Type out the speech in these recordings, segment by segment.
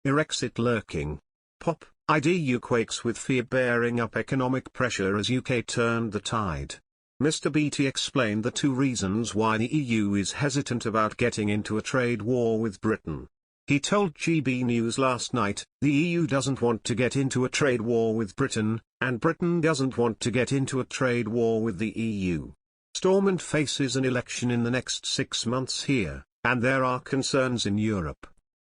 IREXIT lurking. Pop, IDU quakes with fear bearing up economic pressure as UK turned the tide. Mr. Beattie explained the two reasons why the EU is hesitant about getting into a trade war with Britain. He told GB News last night, the EU doesn't want to get into a trade war with Britain, and Britain doesn't want to get into a trade war with the EU. Stormont faces an election in the next 6 months here, and there are concerns in Europe.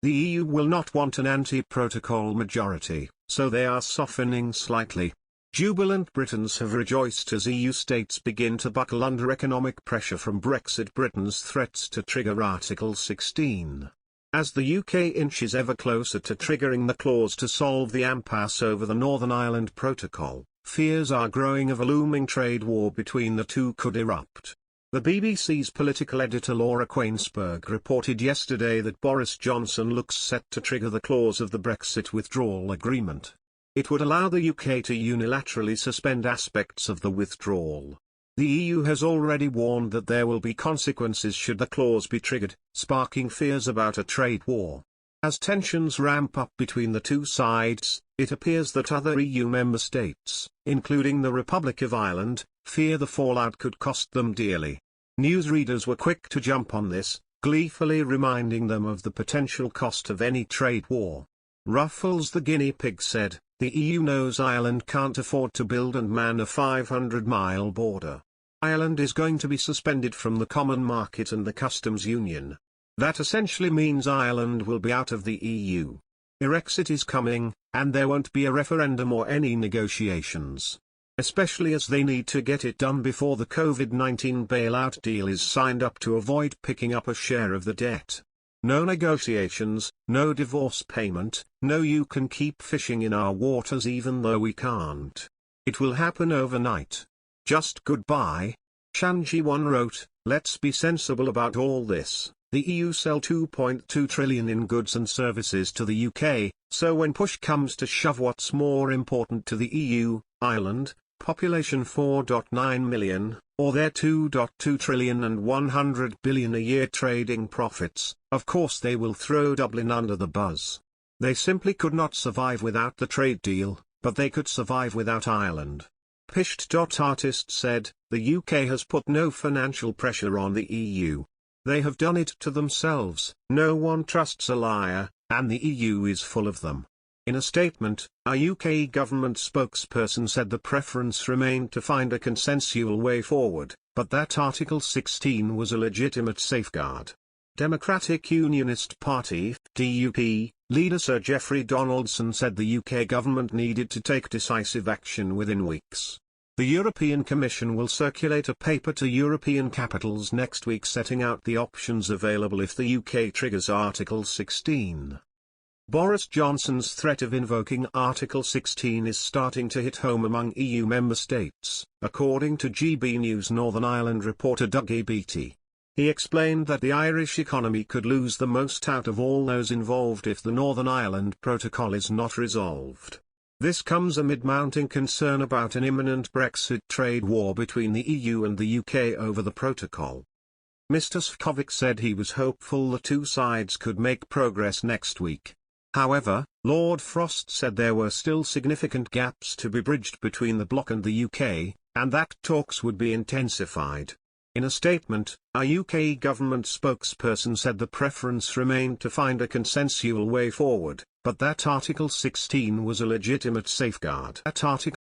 The EU will not want an anti-protocol majority, so they are softening slightly. Jubilant Britons have rejoiced as EU states begin to buckle under economic pressure from Brexit. Britain's threats to trigger Article 16. As the UK inches ever closer to triggering the clause to solve the impasse over the Northern Ireland Protocol, fears are growing of a looming trade war between the two could erupt. The BBC's political editor Laura Quainsberg reported yesterday that Boris Johnson looks set to trigger the clause of the Brexit withdrawal agreement. It would allow the UK to unilaterally suspend aspects of the withdrawal. The EU has already warned that there will be consequences should the clause be triggered, sparking fears about a trade war. As tensions ramp up between the two sides, it appears that other EU member states, including the Republic of Ireland, fear the fallout could cost them dearly. Newsreaders were quick to jump on this, gleefully reminding them of the potential cost of any trade war. Ruffles the guinea pig said, "The EU knows Ireland can't afford to build and man a 500-mile border. Ireland is going to be suspended from the common market and the customs union. That essentially means Ireland will be out of the EU. IREXIT is coming, and there won't be a referendum or any negotiations. Especially as they need to get it done before the COVID-19 bailout deal is signed up to avoid picking up a share of the debt. No negotiations, no divorce payment, no you can keep fishing in our waters even though we can't. It will happen overnight. Just goodbye." Shan Ji-won wrote, "Let's be sensible about all this. The EU sell 2.2 trillion in goods and services to the UK, so when push comes to shove, what's more important to the EU, Ireland, population 4.9 million, or their 2.2 trillion and 100 billion a year trading profits, of course they will throw Dublin under the bus. They simply could not survive without the trade deal, but they could survive without Ireland." Pisht. Artist said, "The UK has put no financial pressure on the EU. They have done it to themselves. No one trusts a liar, and the EU is full of them." In a statement, a UK government spokesperson said the preference remained to find a consensual way forward, but that Article 16 was a legitimate safeguard. Democratic Unionist Party (DUP) leader Sir Geoffrey Donaldson said the UK government needed to take decisive action within weeks. The European Commission will circulate a paper to European capitals next week setting out the options available if the UK triggers Article 16. Boris Johnson's threat of invoking Article 16 is starting to hit home among EU member states, according to GB News Northern Ireland reporter Dougie Beattie. He explained that the Irish economy could lose the most out of all those involved if the Northern Ireland Protocol is not resolved. This comes amid mounting concern about an imminent Brexit trade war between the EU and the UK over the protocol. Mr. Sefcovic said he was hopeful the two sides could make progress next week. However, Lord Frost said there were still significant gaps to be bridged between the bloc and the UK, and that talks would be intensified. In a statement, a UK government spokesperson said the preference remained to find a consensual way forward, but that Article 16 was a legitimate safeguard. At Article